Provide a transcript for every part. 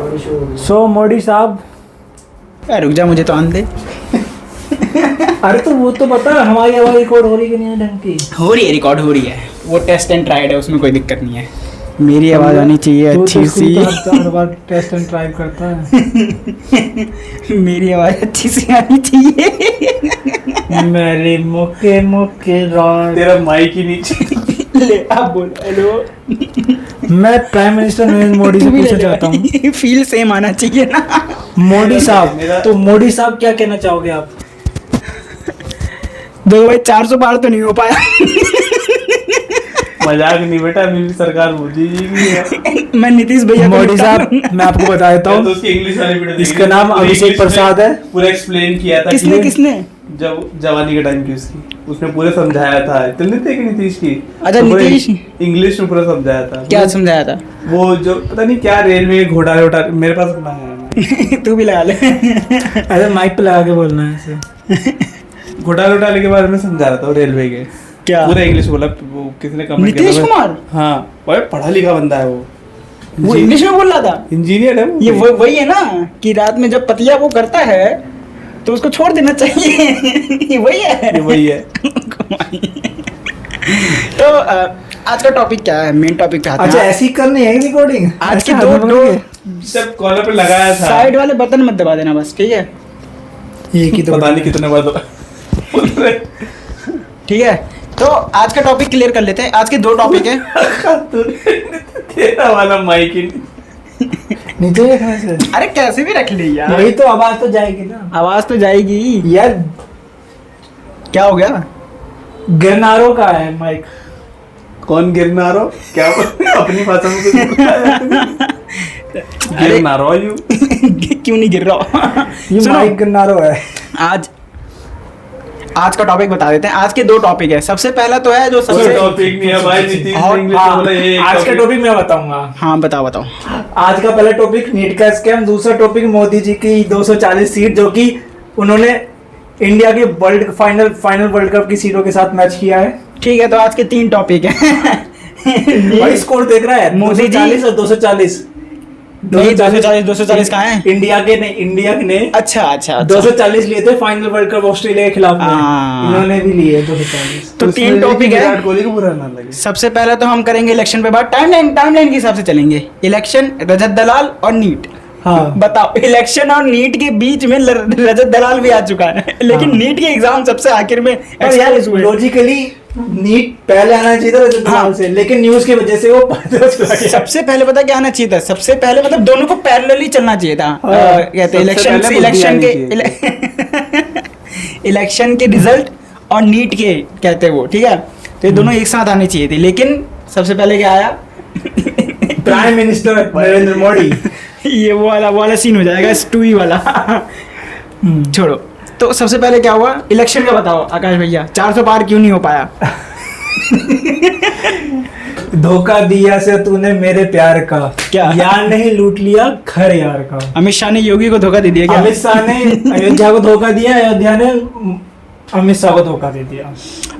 सो मोदी साहब, रुक जा, मुझे तो आन दे। अरे तो वो तो बता, हमारी आवाज रिकॉर्ड हो रही कि नहीं है ढंग की? हो रही है, रिकॉर्ड हो रही है, वो टेस्ट एंड ट्राइड है, उसमें कोई दिक्कत नहीं है। मेरी आवाज़ आनी चाहिए अच्छी सी। हर बार टेस्ट एंड ट्राई करता है। मेरी आवाज़ अच्छी सी आनी चाहिए। मेरे मुके मुके रॉन। तेरा माइक ही नीचे। ले आप बोल। हेलो, मैं प्राइम मिनिस्टर नरेंद्र मोदी से पूछना चाहता हूँ, फील सेम आना चाहिए ना। मोदी साहब, तो मोदी साहब क्या कहना चाहोगे आप? देखो भाई, 400 पार तो नहीं हो पाया। मजाक नहीं बेटा, अभी भी सरकार मोदी जी की है। मैं नीतीश भैया को मोदी निपटा साहब, लूंगा। मैं आपको बता देता तो हूँ, उसकी इंग्लिश वाली वीडियो देखी। इसका नाम पूरे अभिषेक इंग्लिश में प्रसाद है। पूरा एक्सप्लेन किया था। किसने किसने? जब जवानी के टाइम की उसने पूरे समझाया था। तुमने देखी नीतीश की? अच्छा, तो पूरे नीतीश? इंग्लिश में पूरा समझाया था। क्या समझाया था? वो जो पता नहीं क्या रेलवे घोटाले मेरे पास अपना है। तू भी लगा ले। अरे माइक पे लगा के बोलना है ऐसे। घोटाले के बारे में समझा रहा था वो रेलवे के। क्या? पूरा इंग्लिश बोला। वो किसने कमेंट नीतीश कुमार? हाँ, भाई पढ़ा लिखा बंदा है वो इंग्लिश में बोल रहा था। इंजीनियर है वो। ये वही है ना कि रात में जब पतिया वो करता है तो उसको छोड़ देना चाहिए। ये वही है। ये वही है। तो आज का टॉपिक क्या है? मेन टॉपिक पे आते अच्छा, हैं। ऐसी करनी है रिकॉर्डिंग? आज के दो जब कॉलर पे लगाया था, साइड वाले बटन मत दबा देना बस, ठीक है? एक ही तो पता नहीं कितने बार बोल रहे। ठीक है, तो आज का टॉपिक क्लियर कर लेते हैं। आज के दो टॉपिक है। तेरा वाला माइक ही नीचे रखना से। अरे कैसे भी रख ली यार, वही तो आवाज तो जाएगी ना आवाज तो जाएगी यार। क्या हो गया? गिरनारों का है माइक। कौन गिरनारो? क्या अपनी भाषा में कुछ गिरनारो यू? क्यों नहीं गिर रहा? ये सुनो, माइक गिरनारों है। आज का टॉपिक बता देते हैं। आज के दो टॉपिक है। सबसे पहला तो है जो सबसे टॉपिक नहीं है भाई, नीतीश और- ने इंग्लिश में बोला ये एक आज का topic। टॉपिक मैं बताऊंगा। हाँ बताओ बताओ। आज का पहला टॉपिक नीट का स्कैम, दूसरा टॉपिक मोदी जी की 240 सीट जो कि उन्होंने इंडिया के फाइनल वर्ल्ड कप की सीटों के साथ मैच किया है। ठीक है, तो आज के तीन टॉपिक है। भाई स्कोर देख रहा है, मोदी जी- 240 और 240। नहीं, 240 कहाँ है? इंडिया के ने अच्छा अच्छा अच्छा। 240 लिए थे फाइनल वर्ल्ड कप ऑस्ट्रेलिया के खिलाफ में। हाँ। इन्होंने भी लिए 240। तो तीन टॉपिक है। विराट कोहली को बुरा ना लगे। सबसे पहले तो हम करेंगे इलेक्शन पे बात। टाइमलाइन के हिसाब से चलेंगे। इलेक्शन, रजत दलाल और नीट। हाँ, बताओ, इलेक्शन और नीट के बीच में रजत दलाल भी आ चुका है, लेकिन हाँ। नीट के एग्जाम सबसे आखिर में पर यार expose हुए। लॉजिकली नीट पहले आना चाहिए था रजत हाँ। दलाल से, लेकिन न्यूज की वजह से वो सबसे पहले पता क्या आना चाहिए था? सबसे पहले मतलब दोनों को पैरेलली चलना चाहिए था। हाँ। कहते हैं सबसे इलेक्शन पहले इलेक्शन बुद्धि के आनी इलेक्शन के रिजल्ट और नीट के, कहते हैं वो, ठीक है? तो ये दोनों एक साथ आने चाहिए थे, लेकिन सबसे पहले क्या आया? Prime minister Narendra Modi. ये वो वाला सीन हो जाएगा, स्टूई वाला। छोड़ो। तो सबसे पहले क्या हुआ इलेक्शन का, बताओ आकाश भैया, 400 पार क्यों नहीं हो पाया? धोखा दिया से तूने मेरे प्यार का, क्या? यार नहीं लूट लिया घर यार का। अमित शाह ने योगी को धोखा दे दिया क्या? अमित शाह ने अयोध्या को धोखा दिया, अयोध्या ने अमित शाह को धोखा दे दिया।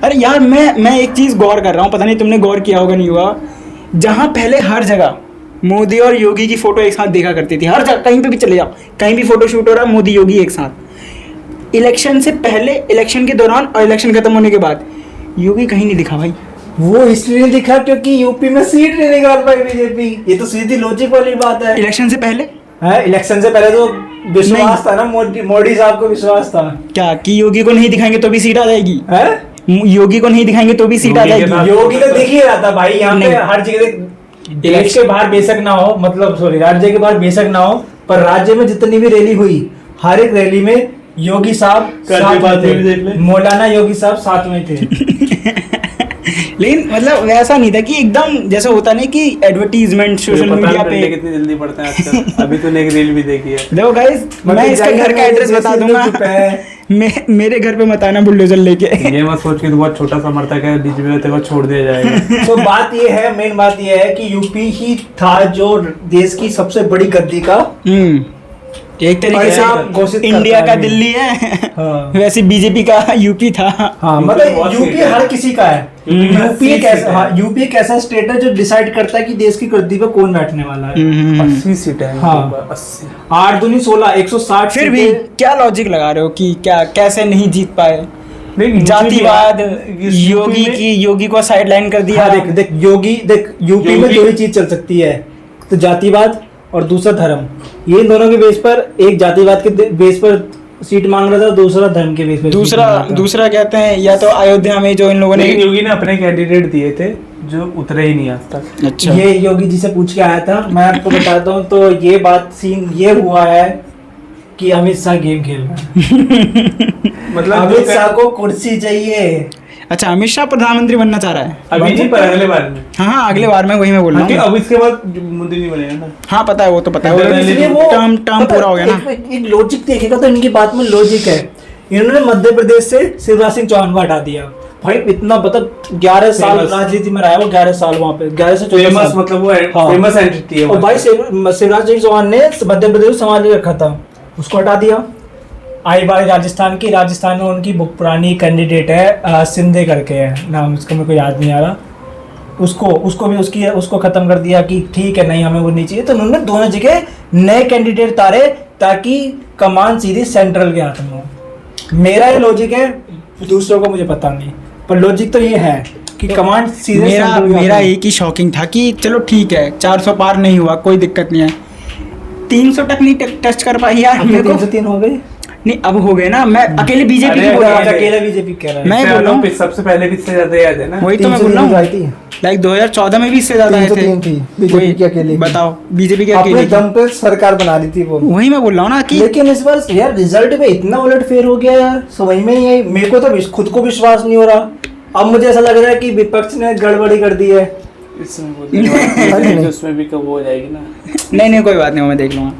अरे यार, मैं एक चीज गौर कर रहा हूँ, पता नहीं तुमने गौर किया होगा नहीं हुआ। जहाँ पहले हर जगह मोदी और योगी की फोटो एक साथ देखा करती थी, हर जगह कहीं पे भी चले जाओ, कहीं भी फोटो शूट हो रहा है, मोदी योगी एक साथ। इलेक्शन से पहले, इलेक्शन के दौरान और इलेक्शन खत्म होने के बाद योगी कहीं नहीं दिखा भाई। वो इसलिए नहीं दिखा क्योंकि यूपी में सीट नहीं निकाल पाई बीजेपी। ये तो सीधी लॉजिक वाली बात है। इलेक्शन से पहले है, इलेक्शन से पहले तो विश्वास था ना, मोदी साहब को विश्वास था। क्या कि योगी को नहीं दिखाएंगे तो भी सीट आ जाएगी? है, योगी को नहीं दिखाएंगे तो भी सीट आ योगी के जाएगी? साथ- योगी तो दिख ही रहा था भाई। यहाँ पे नहीं। हर जगह देश के बाहर बेशक ना हो, मतलब सॉरी राज्य के बाहर बेशक ना हो, पर राज्य में जितनी भी रैली हुई, हर एक रैली में योगी साहब साथ में थे। मौलाना योगी साहब साथ में थे। लेकिन मतलब वैसा नहीं था कि एकदम जैसा होता नहीं कि एडवर्टीजमेंट सोशल मीडिया पे। कितनी जल्दी पढ़ते हैं आजकल। अभी तूने एक रील भी देखी है। देखो गाइस, मैं इसका घर का एड्रेस बता दूंगा। मेरे घर पे मत आना बुलडोजर लेके। ये मत सोच कि तू बहुत छोटा समर्थक है, बीच में तेरे को छोड़ दिया जाएगा। तो बात ये है, मेन बात ये है कि यूपी ही था जो देश की सबसे बड़ी गद्दी का एक तरीके पैसा घोषित से करता इंडिया का है। दिल्ली है। हाँ। वैसे बीजेपी का यूपी था। हाँ, मतलब यूपी हर किसी का है। यूपी एक ऐसा, हाँ, यूपी एक ऐसा स्टेट है जो डिसाइड करता है कि देश की गद्दी पे कौन बैठने वाला है। 80 सीटें हैं। हाँ। 80। 8 दूनी 16, 160 फिर भी सीटें। क्या लॉजिक लगा रहे हो कि क्या कैसे नहीं जीत पाए? नहीं, जातिवाद, यूपी में- योगी को साइडलाइन कर दिया। हाँ, देख यूपी में योगी- दो ही चीज चल सकती है, तो जातिवाद और दूसरा धर्म। ये इन दोनों के बेस पर, एक जातिवाद के बेस पर सीट मांग रहा था, दूसरा धर्म के बेस पर सीट मांग रहा था। दूसरा कहते हैं या तो अयोध्या में जो इन लोगों ने। लेकिन योगी ने अपने कैंडिडेट दिए थे जो उतरे ही नहीं आज तक। अच्छा, ये योगी जी से पूछ के आया था, मैं आपको बताता हूँ। तो ये बात सीन ये हुआ है कि अमित शाह गेम खेल रहा है। मतलब अमित शाह को कुर्सी चाहिए। अच्छा, अमित शाह प्रधानमंत्री बनना चाह रहा है। अभी नहीं, पर अगले बार में। हाँ, अगले बार में वही मैं बोल रहा क्योंकि हूँ। अब इसके बाद मोदी नहीं बनेगा ना। हाँ, पता है, वो तो पता है। पहले इसलिए वो टर्म पता- पूरा हो गया ना। एक लॉजिक देखेगा तो इनकी बात में लॉजिक है। इन्होंने मध्य प्रदेश से शिवराज सिंह चौहान को हटा दिया। भाई इतना मतलब 11 साल Famous। राजनीति में रहा है वो, 11 साल वहाँ पे, 11 से 14 फेमस साल। मतलब वो हाँ। फेमस एंटिटी है और भाई शिवराज सिंह चौहान ने मध्य प्रदेश को संभाल के रखा था, उसको हटा दिया। आई बारी राजस्थान की, राजस्थान में उनकी बहुत पुरानी कैंडिडेट है, सिंधे करके है नाम, उसका मेरे को याद नहीं आ रहा। उसको भी उसको खत्म कर दिया कि ठीक है, नहीं हमें वो नहीं चाहिए। तो उन्होंने दोनों जगह नए कैंडिडेट तारे ताकि कमान सीधी सेंट्रल के हाथ में हो। मेरा ये लॉजिक है, दूसरों को मुझे पता नहीं, पर लॉजिक तो ये है कि कमांड सीधे मेरा सेंट्रल के हाथ मेरा में। एक ही शॉकिंग था कि चलो ठीक है, 400 पार नहीं हुआ, कोई दिक्कत नहीं है। 300 तक नहीं टच कर पाई यार अभी मेरे को। 303 हो गए। नहीं, अब हो गए ना। मैं अकेले बीजेपी की अरे, बोल रहा अरे, हूँ। अकेला बीजेपी कह रहा है। मैं इससे बोल रहा हूँ। ज्यादा सबसे पहले किससे ज्यादा याद है ना। वही तो मैं बोल रहा हूँ। लाइक 2014 में भी इससे ज्यादा आए थे। 303 थी बीजेपी की अकेली। बताओ, बीजेपी की अपने अकेले दम पे सरकार बना दी थी वो। वही मैं बोल रहा हूँ ना कि लेकिन इस बार यार रिजल्ट पे इतना उलट फेर हो गया यार, समझ में नहीं आई। मेरे को तो खुद को विश्वास नहीं हो रहा। अब मुझे ऐसा लग रहा है कि विपक्ष ने गड़बड़ी कर दी है। इसमें बोल उसमें भी कब हो जाएगी ना। नहीं, कोई बात नहीं, मैं देख लूंगा।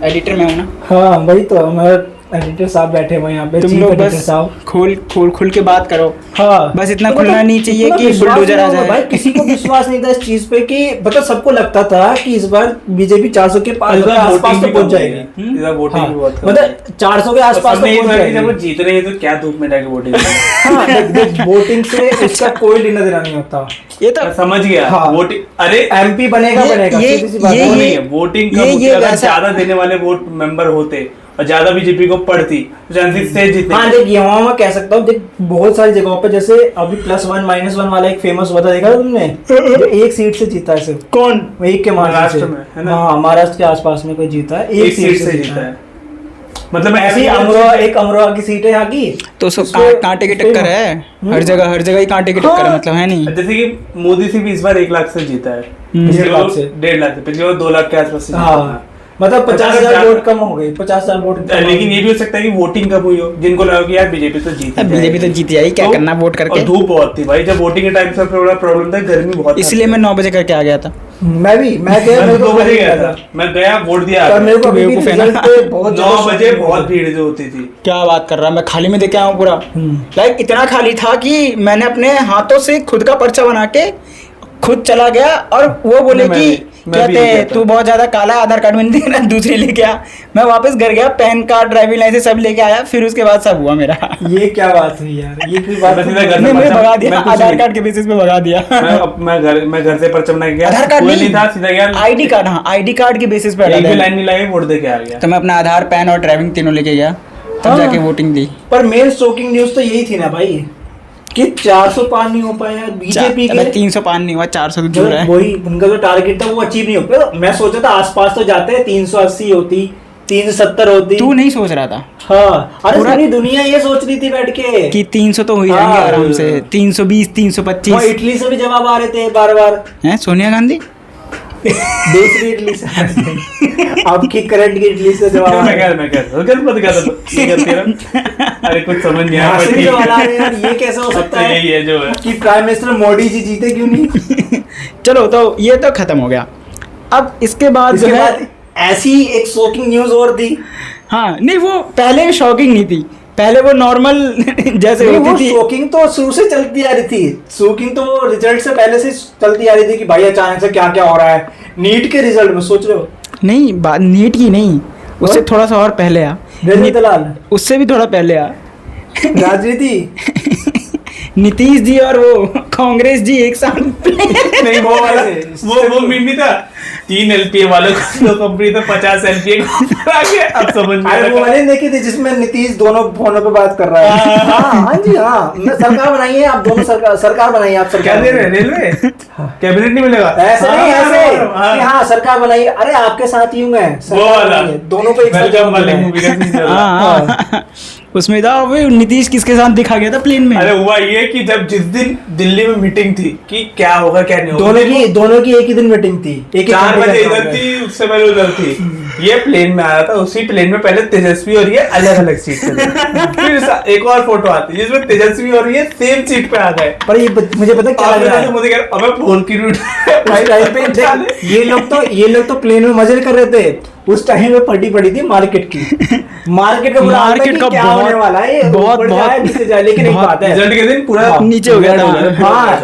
एडिटर में हूँ ना। हाँ वही तो, हमारे एडिटर साहब बैठे हुए यहाँ पे, तुम चीफ लोग एडिटर बस साहब। खुल के बात करो। हाँ बस इतना तो खुलना मतलब नहीं चाहिए इतना कि विश्वास बुलडोजर नहीं आ होगा जाए। भाई, किसी को विश्वास नहीं था इस चीज पे कि मतलब सबको लगता था कि इस बार बीजेपी 400 के आसपास तो पहुंच जाएगी। इधर वोटिंग भी बहुत कम है। मतलब 400 के आसपास तो सबने ये पहुंच सोचा कि जब वो जाएगी। जीत रहे हैं तो क्या धूप में जाके वोटिंग हाँ देख वोटिंग से इसका कोई लेना देना नहीं होता। ये तो समझ गया। हाँ। वोटिंग, अरे एमपी बनेगा ये- बनेगा, ये- सीधी सी बात ये- है। वो वो नहीं नहीं है। वोटिंग का ये अगर वैसा- ज्यादा देने वाले वोट मेंबर होते और ज्यादा बीजेपी को पड़ती तो चांसेस से जीतने हाँ देख यहाँ मैं कह सकता हूँ, देख बहुत सारी जगहों पे जैसे अभी +1 -1 वाला एक फेमस हुआ था, देखा था तुमने? जो एक सीट से जीता है सिर्फ, कौन? वो एक के मार्जिन महाराष्ट्र से। में, है ना? हाँ महाराष्ट्र के आसपास में कोई जीता है, एक सीट से जीता है। मतलब ऐसी अमरोहा की सीट है यहाँ की। तो सब उसको- कांटे की टक्कर है। हर जगह ही कांटे की टक्कर है, हाँ। मतलब है नहीं। जैसे कि मोदी से भी इस बार 1 लाख से जीता है, 1.5 से। 1.5 लाख से, पिछली बार 2 लाख के आसपास से जीता था। हाँ मतलब 50,000 वोट कम हो गई, 50,000 वोट कम हो लेकिन गई। ये भी हो सकता है कि वोटिंग कब हुई हो, जिनको लगा कि यार बीजेपी तो जीत ही बीजेपी तो जाएगी। जीत जाएगी, क्या तो- करना वोट करके। और धूप बहुत थी भाई, जब वोटिंग के टाइम सबसे बड़ा प्रॉब्लम था, गर्मी बहुत था। इसलिए मैं 9 बजे करके आ गया था। मैं गया मैं मेरे को 2 बजे गया था। था, मैं गया वोट दिया, पर मेरे को अभी भी बेवकूफ है ना। रिजल्ट पे बहुत 9 ज्यादा बजे शौक बहुत है। भीड़ जो होती थी। क्या बात कर रहा है, मैं खाली में देखे आया हूँ पूरा। हम्म। लाइक इतना खाली था कि मैंने अपने हाथों से खुद का पर्चा बना के खुद चला गया, और वो बोले मैं कि भी कहते गया था। तू बहुत ज्यादा काला है, आधार कार्ड में नहीं देना, दूसरी लेके आ। मैं वापस घर गया, पैन कार्ड, ड्राइविंग लाइसेंस सब लेके आया, फिर उसके बाद सब हुआ मेरा। ये क्या बात हुई यार, ये कोई बात मैं सीधा नहीं। घर नहीं, से मुझे पर्चा- भगा दिया, मैं कुछ आधार नहीं- कार्ड के बेसिस पे भगा दिया। मैं घर से पर्चा बना के गया, आधार कार्ड कोई नहीं था, सीधा गया, आईडी कार्ड। हाँ, आईडी कार्ड के बेसिस पे हटा एक भी दिया। लाइन नहीं लगी, वोट दे के आ गया। तो मैं अपना आधार, पैन और ड्राइविंग तीनों लेके गया, तब हाँ। जाके वोटिंग दी। पर मेन शॉकिंग न्यूज तो यही थी ना भाई कि 400 पार नहीं हो पाया बीजेपी के। 300 पान नहीं हुआ, 400 तो दूर मतलब है। वही उनका जो टारगेट था वो अचीव नहीं हो पाया। मैं सोचा था आसपास तो जाते हैं, 380 होती, 370 होती। तू नहीं सोच रहा था हाँ अरे पूरा- सारी दुनिया ये सोच रही थी बैठ के कि 300 तो हो ही जाएंगे हाँ। आराम से। 320, वहाँ 325 इटली से भी जवाब आ रहे थे बार बार। हैं, सोनिया गांधी। दूसरी इटली से आ रहे थे। अब की करंट की इटली से जवाब आ मैं रहे कह गलत मत कर, ये करती है ना। अरे कुछ समझ नहीं यहाँ आया, से पर भी ठीक जवाब आ है। रहे हैं यार, ये कैसे हो अब सकता तो है यही है जो है। कि प्राइम मिनिस्टर मोदी जी जीते क्यों नहीं। चलो, तो ये तो खत्म हो गया। अब इसके बाद जो इसके है, बाद ऐसी एक शॉकिंग न्यूज और थी। हाँ नहीं, वो पहले शॉकिंग नहीं थी, पहले वो नॉर्मल जैसे नहीं, वो होती थी। शॉकिंग तो शुरू से चलती आ रही थी। शॉकिंग तो वो रिजल्ट से पहले से चलती आ रही थी कि भाई अचानक से क्या क्या हो रहा है। नीट के रिजल्ट में सोच रहे हो, नहीं, बात नीट की नहीं, उससे और? थोड़ा सा और पहले आ। रजनी दलाल, उससे भी थोड़ा पहले आ। राजनीति। नीतीश जी और वो कांग्रेस जी एक साथ नहीं वो वाला वो मीम नहीं था 3 LPA वालों को कंपनी तो 50 LPA को आ गया अब समझ में अरे वो वाले देखी थी जिसमें नीतीश दोनों फोनों पे बात कर रहा है। हाँ जी हाँ, सरकार बनाइए आप दोनों, सरकार बनाइए आप, क्या सरकार दे रहे हैं रेलवे कैबिनेट नहीं मिलेगा ऐसे नहीं, ऐसे कि हाँ सरकार बनाइए, अरे आपके साथ ही होंगे वो वाला दोनों पे एक साथ वेलकम वाली है। मूवी का सीन चल रहा है। हाँ उसमें था वो नीतीश किसके साथ दिखा गया था प्लेन में। अरे हुआ ये कि जब जिस दिन दिल्ली में मीटिंग थी कि क्या होगा क्या नहीं होगा, दोनों की एक ही दिन मीटिंग थी, एक ही 4 बजे घंटे का इधर थी उससे पहले उधर थी। ये प्लेन में आया था, उसी प्लेन में पहले तेजस्वी और ये अलग अलग सीट पे थे। फिर एक और फोटो आती है जिसमें तेजस्वी और ये सेम सीट पे आ गए। पर ये मुझे पता क्या लग रहा है, मुझे कह अबे फोन की रूट उस टाइम पे देख, ये लोग तो प्लेन में मजे कर रहे थे, उस टाइम पे पड़ी थी मार्केट की, मार्केट का मार्केट का क्या होने वाला है, ये ऊपर जाए नीचे जाए, लेकिन एक बात है रिजल्ट के दिन पूरा नीचे हो गया था। हाँ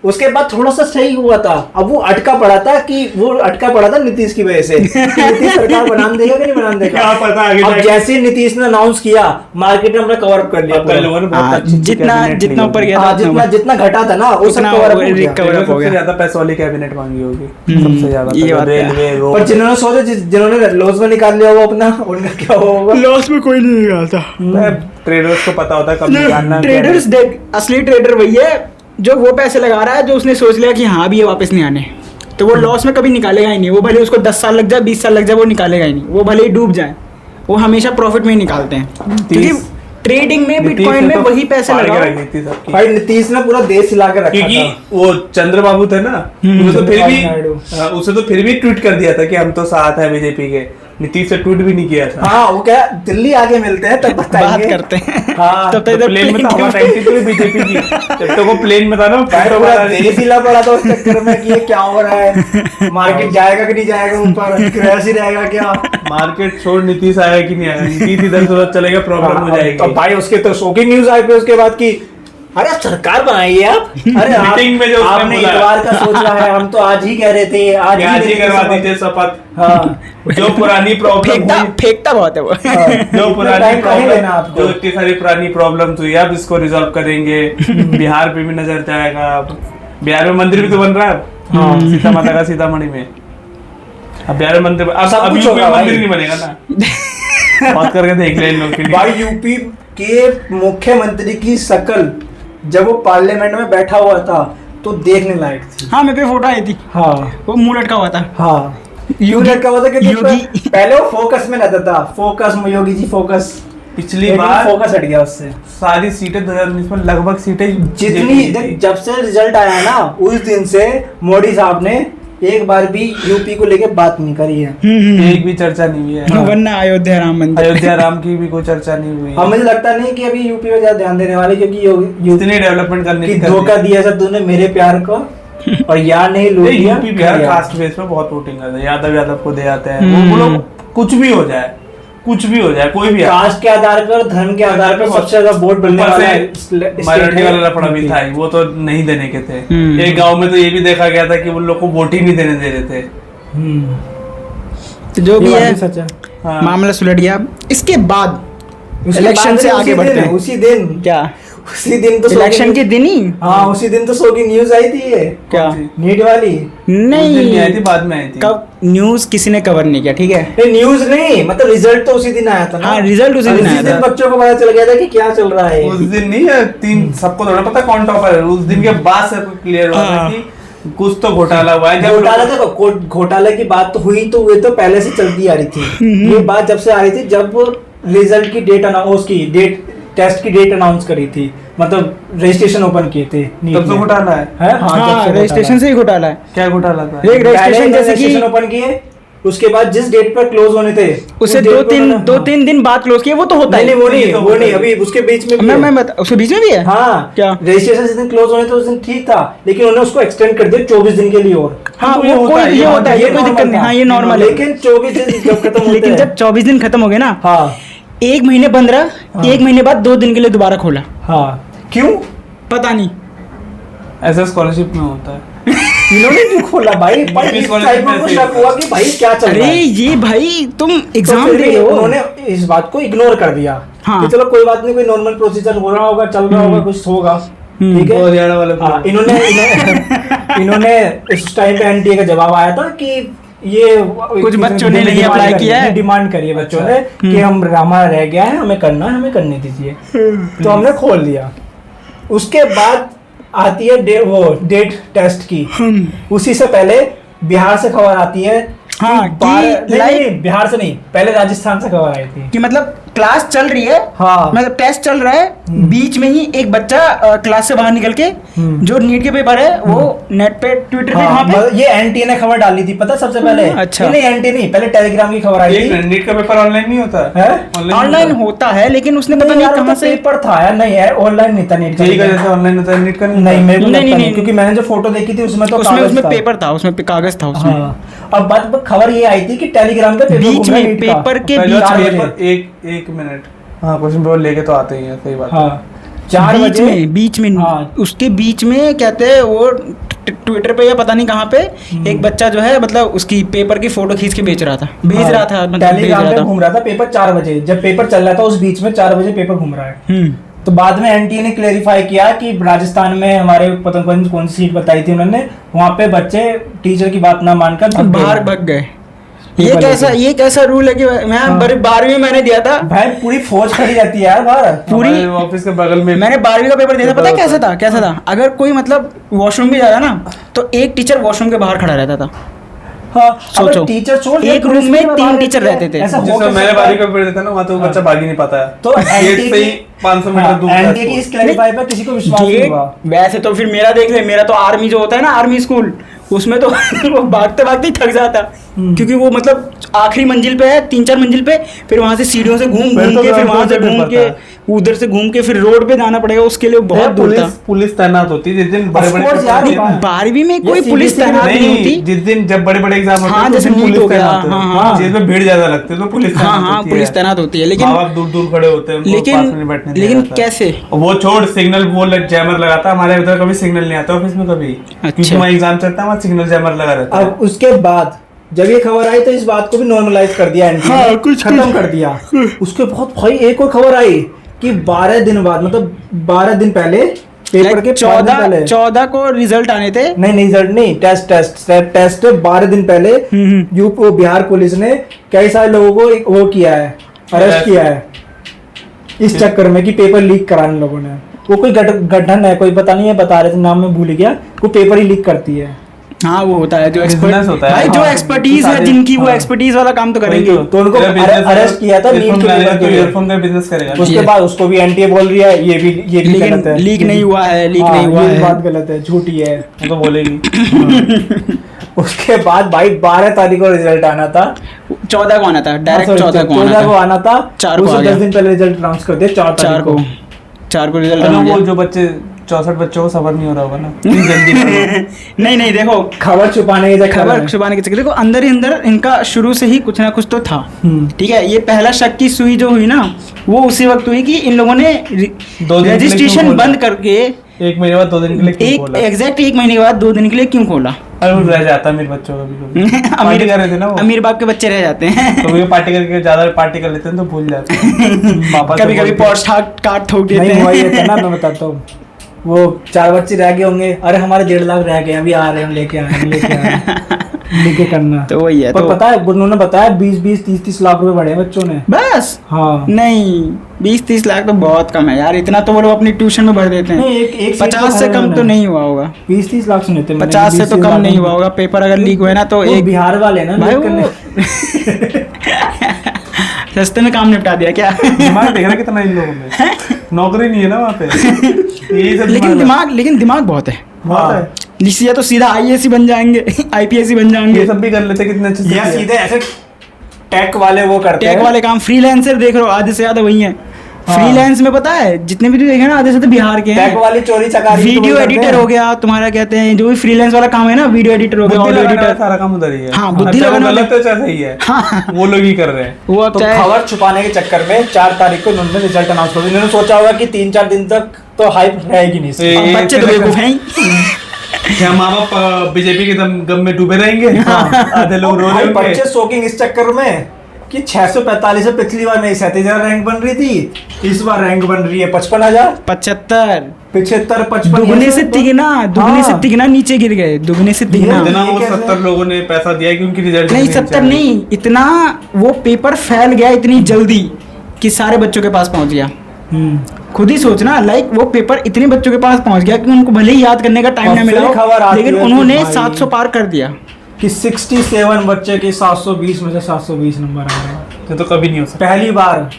उसके बाद थोड़ा सा सही हुआ था, अब वो अटका पड़ा था नीतीश की वजह से कि नीतीश सरकार बना देगा कि नहीं बना देगा, क्या पता आगे अब जाके। जैसे ही नीतीश ने अनाउंस किया मार्केट ने अपना कवर अप कर लिया अब कल लोगों ने बहुत हाँ, अच्छी जितना ऊपर गया था जितना घटा था ना वो सब उतना कवर अप हो वो गया। cover up हो सबसे गया। ज्यादा पैसे वाली कैबिनेट मांगी होगी सबसे ज्यादा ये बात है। रेलवे पर रोड जिन्होंने सोचा जिन्होंने लॉस में निकाल लिया होगा अपना, उनका क्या होगा। लॉस में कोई नहीं निकालता। ट्रेडर्स को पता होता है कब निकालना ट्रेडर्स देख, असली ट्रेडर वही है जो वो पैसे लगा रहा है जो उसने सोच लिया कि हाँ अभी ये वापस नहीं आने, तो वो लॉस में कभी निकालेगा ही नहीं। वो भले उसको 10 साल लग जाए 20 साल लग जाए वो निकालेगा ही नहीं, वो भले ही डूब जाए, वो हमेशा प्रॉफिट में ही निकालते हैं। क्योंकि ट्रेडिंग में बिटकॉइन में वही पैसे लगाओ। भाई नीतीश ने पूरा देश हिला के रखा क्योंकि था। वो चंद्रबाबू थे ना, उसे तो फिर भी ट्वीट कर दिया था कि हम तो साथ हैं बीजेपी के। नीतीश से ट्वीट भी नहीं किया था। हाँ वो क्या दिल्ली आगे मिलते हैं तब बताएंगे, बात करते हैं। हाँ तब तक इधर प्लेन में था हमारा टाइम थी बीजेपी की, जब तक वो प्लेन में था ना भाई पूरा देश हिला पड़ा था उस चक्कर में कि ये क्या हो रहा है, मार्केट जाएगा कि नहीं जाएगा ऊपर, क्रैश ही रहेगा क्या। मार्केट छोड़ नीतीश आएगा कि नहीं आएगा, नीतीश इधर से उधर चलेगा प्रॉब्लम हो जाएगी। तो भाई उसके तो शॉकिंग न्यूज आई फिर उसके बाद की, अरे सरकार बनाइए आप, अरे मीटिंग में जो उसने आपने बोला। इतवार का सोचा है, हम तो आज ही कह रहे थे, आज ही करवा दीजिए शपथ। हाँ जो पुरानी प्रॉब्लम फेंकता बहुत है वो। जो पुरानी टाइम का ही लेना प्रॉब्लम आपको। जो इतनी सारी पुरानी प्रॉब्लम हुई अब इसको रिजॉल्व करेंगे। बिहार पे भी नजर जाएगा, अब बिहार में मंदिर भी तो बन रहा है अब। सीता माता का सीतामढ़ी में अब बिहार में मंदिर अब कुछ यूपी होगा में भाई। मंदिर नहीं बनेगा ना। बात करके देख ले इन लोग के लिए। भाई यूपी के मुख्यमंत्री की शक्ल जब वो पार्लियामेंट में बैठा हुआ था तो देखने लायक थी। हाँ मेरे पे फोटो आई थी, हाँ वो मुंह लटका हुआ था। हाँ योगी का हुआ था कि योगी- पहले वो फोकस में रहता था, फोकस में योगी जी फोकस, पिछली बार फोकस हट गया उससे। सारी सीटें 2019 में लगभग सीटें जितनी जब से रिजल्ट आया ना उस दिन से मोदी साहब ने एक बार भी यूपी को लेके बात नहीं करी है। एक भी चर्चा नहीं हुई है। वरना अयोध्या राम मंदिर, अयोध्या राम की भी कोई चर्चा नहीं हुई अब मुझे लगता नहीं कि अभी यूपी में ज्यादा ध्यान देने वाले, क्योंकि यूपी इतनी डेवलपमेंट करने की की धोखा दिया सब तूने मेरे प्यार को, और यार नहीं लूट लिया यूपी बिहार कास्ट बेस पे बहुत वोटिंग करते हैं, यादव को दे आते हैं। वो लोग कुछ भी हो जाए कोई भी कास्ट के आधार पर, धर्म के आधार पर सबसे ज्यादा वोट बनने वाला है माइनॉरिटी वाला लफड़ा भी था ही, वो तो नहीं देने के थे। एक गांव में तो ये भी देखा गया था कि उन लोग को वोट ही नहीं देने दे रहे थे। तो जो भी है सच है। हाँ। मामला सुलझ गया। इसके बाद उसके इलेक्शन बाद से उसी आगे दिन- बढ़ते हैं। उसी दिन क्या उसी दिन तो इलेक्शन के दिन ही हाँ उसी दिन तो सो की न्यूज आई थी, ये क्या कौन सी? नीट वाली। उस दिन नहीं आई थी, नहीं, बाद में आई थी। कब न्यूज किसी ने कवर नहीं किया, ठीक है। नहीं न्यूज नहीं, मतलब रिजल्ट तो उसी दिन आया था ना। हाँ, रिजल्ट उसी दिन आया था। बच्चों को पता चल गया था कि क्या चल रहा है। उस दिन नहीं है, तीन सबको थोड़ा पता कौन टॉपर है। उस दिन के बाद सबको क्लियर हुआ था हाँ। कि कुछ तो घोटाला हुआ है। घोटाला देखो, घोटाले की बात तो हुई, तो वे तो पहले से चलती आ रही थी। ये बात जब से आ रही थी जब रिजल्ट की डेट उसकी डेट टेस्ट की डेट अनाउंस करी थी, मतलब रजिस्ट्रेशन ओपन किए थे नीट तब तो में। घोटाला है। है? हाँ, जब हाँ से रजिस्ट्रेशन से ही घोटाला है। क्या घोटाला था? एक रजिस्ट्रेशन जैसे कि रजिस्ट्रेशन ओपन किए, उसके बाद जिस डेट पर क्लोज होने थे उससे उस date पर उन्होंने- दो तीन दिन बाद क्लोज किया, वो तो होता नहीं है। नहीं वो नहीं ये तो वो होता नहीं है। अभी उसके बीच में भी मैं है। मैं बता, उसके बीच में भी है। हाँ क्या? रजिस्ट्रेशन जिस दिन क्लोज होने थे उस दिन ठीक था, लेकिन उन्होंने उसको एक्सटेंड कर दिया 24 दिन के लिए और। हाँ तो वो ये होता कोई है, ये होता है, ये कोई normal दिक्कत नहीं। था। हाँ ये नॉर्मल है। लेकिन 24 दिन जब खत्म होते लेकिन हैं- जब 24 दिन खत्म हो गए ना, हाँ एक महीने बंद रहा, हाँ। एक महीने बाद 2 दिन के लिए दोबारा खोला, हाँ क्यों पता नहीं। ऐसा स्कॉलरशिप में होता है। इन्होंने क्यों खोला भाई? भाई इस scholarship टाइप में में को ऐसे शक हुआ कि भाई क्या चल अरे रहा है। ये भाई तुम तो एग्जाम फिर दे भी रहे हो। उन्होंने इस बात को इग्नोर कर दिया हाँ। कि चलो कोई बात नहीं, कोई नॉर्मल प्रोसीजर हो रहा होगा, चल रहा होगा, कुछ होगा। ठीक है, हरियाणा वाले हाँ, इन्होंने इस टाइम पे एनटीए का जवाब आया था कि ये कुछ बच्चों ने नहीं अप्लाई किया है, डिमांड करी है बच्चों ने कि हमारा रह गया है, हमें करना है, हमें करने दीजिए। तो हमने खोल दिया। उसके बाद आती है डेट टेस्ट की। उसी से पहले बिहार से खबर आती है हाँ, नहीं, बिहार से नहीं, पहले राजस्थान से खबर आई थी कि मतलब क्लास चल रही है, हाँ, मतलब टेस्ट चल रहा है, बीच में ही एक बच्चा क्लास से बाहर निकल के जो नीट के पेपर है वो नेट पे ट्विटर पे वहाँ पे ये एनटीए ने खबर डाली थी, पता सबसे पहले। अच्छा, नहीं एनटीए नहीं, पहले टेलीग्राम की खबर आई थी। नीट का पेपर ऑनलाइन नहीं होता है, ऑनलाइन होता है, लेकिन उसने पता नहीं कहाँ से पेपर था यार। नहीं है, ऑनलाइन नहीं था नीट का, जैसे ऑनलाइन होता है नीट का नहीं, मेरे को लगता नहीं, क्योंकि मैंने जो फोटो देखी थी उसमें तो उसमें पेपर था, उसमें कागज था उसमें। अब बात खबर ये आई थी कि टेलीग्राम पे बीच में पेपर के एक मिनट, हाँ, क्वेश्चन पेपर लेके तो आते ही हैं, सही बात। हाँ, 4 बजे बीच में हाँ, उसके बीच में कहते हैं वो ट्विटर पे या पता नहीं कहाँ पे एक बच्चा जो है मतलब उसकी पेपर की फोटो खींच के भेज रहा था, टेलीग्राम पे घूम रहा था पेपर 4 बजे, जब पेपर चल रहा था उस बीच में 4 बजे पेपर घूम रहा है। तो बाद में एनटीए ने क्लेरिफाई किया कि राजस्थान में हमारे पता नहीं कौन सी सीट बताई थी उन्होंने, वहाँ पे बच्चे टीचर की बात ना मानकर बाहर भाग गए। ये कैसा रूल है कि मैं 12वीं में मैंने दिया था भाई, पूरी फौज खड़ी रहती है यार बाहर, पूरी ऑफिस के बगल में। मैंने 12वीं का पेपर दिया था, पता है कैसा था, अगर कोई मतलब वॉशरूम भी जा रहा ना तो एक टीचर वॉशरूम के बाहर खड़ा रहता था। हाँ, सोचो, टीचर एक रूम में 3 टीचर रहते थे। मैंने 12वीं का पेपर देता ना, वहाँ तो बच्चा भाग ही नहीं पाता है, तो गेट से ही 500 मीटर दूर। एनटीए की इस क्लैरिफाई पर किसी को विश्वास नहीं हुआ। वैसे तो फिर मेरा देख ले, मेरा तो आर्मी जो होता है ना, आर्मी स्कूल, उसमें तो वो भागते भागते ही थक जाता, क्योंकि वो मतलब आखिरी मंजिल पे है, 3-4 मंजिल पे, फिर वहां से सीढ़ियों से घूम के फिर वहां से घूम के उधर से घूम के फिर रोड पे जाना पड़ेगा, उसके लिए बहुत दूर था। पुलिस तैनात होती है जिस दिन बड़े-बड़े 12वीं में कोई पुलिस तैनात नहीं होती, जिस दिन जब बड़े-बड़े एग्जाम होते हैं, जैसे नीट हो गया, जिसमें भीड़ ज्यादा लगती है तो पुलिस तैनात होती है, लेकिन दूर खड़े होते हैं, लेकिन कैसे वो छोड़ सिग्नल, वो जैमर लगाता, हमारे उधर कभी सिग्नल नहीं आता ऑफिस में कभी, क्योंकि वहाँ एग्जाम चलता है, वहाँ सिग्नल जैमर लगा रहता है। अब उसके बाद जब ये खबर आई तो इस बात को भी नॉर्मलाइज कर दिया एनटीए ने, कुछ खत्म कर दिया। उसके बहुत भाई एक और खबर आई कि 12 दिन बाद, मतलब 12 दिन पहले पेपर के 14 को रिजल्ट आने थे। नहीं रिजल्ट नहीं, टेस्ट 12 दिन पहले यूपी बिहार पुलिस ने कई सारे लोगों को वो किया है, अरेस्ट किया है इस चक्कर में कि पेपर लीक कराने लोगों ने। वो कोई गठन है, कोई पता नहीं है, बता रहे थे, नाम में भूल गया, वो पेपर ही लीक करती है। हाँ, वो होता है जो एक्सपर्ट होता है, भाई जो एक्सपर्टीज है जिनकी, वो एक्सपर्टीज वाला काम तो करेंगे। तो उनको अरेस्ट किया था नीट के ईयरफोन का बिजनेस करेगा। उसके बाद उसको भी एनटीए बोल रही है ये भी गलत है, लीक नहीं हुआ है, ये बात गलत है, झूठी है, तो बोलेगी। उसके बाद भाई 12 तारीख को रिजल्ट आना था, 14 को आना था, डायरेक्ट 14 को आना था, 4 को 10 दिन पहले रिजल्ट अनाउंस कर दिया, 4 को रिजल्ट। वो जो बच्चे 64 बच्चों को सबर नहीं हो रहा होगा ना जल्दी। नहीं देखो, खबर छुपाने के चक्कर देखो, अंदर ही अंदर इनका शुरू से ही कुछ ना कुछ तो था। ठीक है, ये पहला शक की सुई जो हुई ना, वो उसी वक्त हुई कि इन लोगों ने रजिस्ट्रेशन बंद करके 1 महीने बाद 2 दिन के लिए क्यों खोला? एग्जैक्ट 1 महीने के बाद 2 दिन के लिए क्यों खोला? अरे वो रह जाता मेरे बच्चों का भी पार्टी कर रहे थे ना, वो अमीर बाप के बच्चे रह जाते हैं तो वो पार्टी करके ज्यादा पार्टी कर लेते हैं तो भूल जाते हैं। कभी पॉश काट ठोक देते हैं। वही है ना, मैं बताता हूँ, वो 4 बच्चे रह गए होंगे, अरे हमारे 1.5 लाख रह गए, अभी आ रहे हैं, लेके करना। तो वही है, पर पता है उन्होंने बताया 20-20, 30-30 लाख रुपए बढ़े बच्चों ने बस। हाँ, नहीं 20-30 लाख तो बहुत कम है यार, इतना तो वो लोग अपनी ट्यूशन में भर देते हैं। 50 से कम तो नहीं हुआ होगा, 20-30 लाख सुने थे, 50 से तो कम नहीं हुआ होगा। पेपर अगर लीक हुए ना तो एक बिहार वाले ना सस्ते में काम निपटा दिया क्या? दिमाग देख रहा कितना इन लोगों में, नौकरी नहीं है ना वहाँ पे। लेकिन दिमाग बहुत है। या तो सीधा आईएएस ही बन जाएंगे, आईपीएस ही बन जाएंगे, ये सब भी कर लेते कितने अच्छे से। या सीधे ऐसे टेक वाले वो करते हैं, टेक वाले काम। फ्रीलांसर देख रहे हो, आधे से ज्यादा वही है। फ्रीलांस में पता है जितने भी तू देखे ना, आधे से तो बिहार के हैं। टेक वाली चोरी चकारी, वीडियो एडिटर हो गया तुम्हारा, कहते हैं जो भी फ्रीलांस वाला काम है ना, वीडियो एडिटर हो गया, ऑडियो एडिटर, सारा काम उधर ही है। हाँ, बुद्धि लगाना गलत है, सही है, वो लोग ही कर रहे हैं। वो तो खबर छुपाने के चक्कर में 4 तारीख को उन्होंने रिजल्ट अनाउंस कर दिया। इन्होंने सोचा होगा कि 3-4 दिन तक तो हाइप रहेगी नहीं, बच्चे तो बेवकूफ हैं। क्या माँ बाप बीजेपी के गम में डूबे रहेंगे? आधे लोग रो रहे होंगे, बच्चे शोकिंग इस चक्कर में कि 645 से पिछली बार मेरी 37,000 रैंक बन रही थी, इस बार रैंक बन रही है 55,000, 75, 75, 55। दुगने से तिगना नीचे गिर गए, दुगने से तिगना। इतना वो ये कैसे? 70 लोगों ने पैसा दिया कि उनकी रिजल्ट नहीं 70 नहीं, इतना वो पेपर फैल गया इतनी जल्दी कि सारे बच्चों के पास पहुंच गया। खुद ही सोचना, लाइक वो पेपर इतने बच्चों के पास पहुंच गया कि उनको भले ही याद करने का टाइम और ना फिर मिला खबर हो, आती लेकिन है कि उन्होंने भाई 700 पार कर दिया। कि 67 बच्चे के 720 में से 720 नंबर आ रहा है। ये तो कभी नहीं हो सकता, पहली बार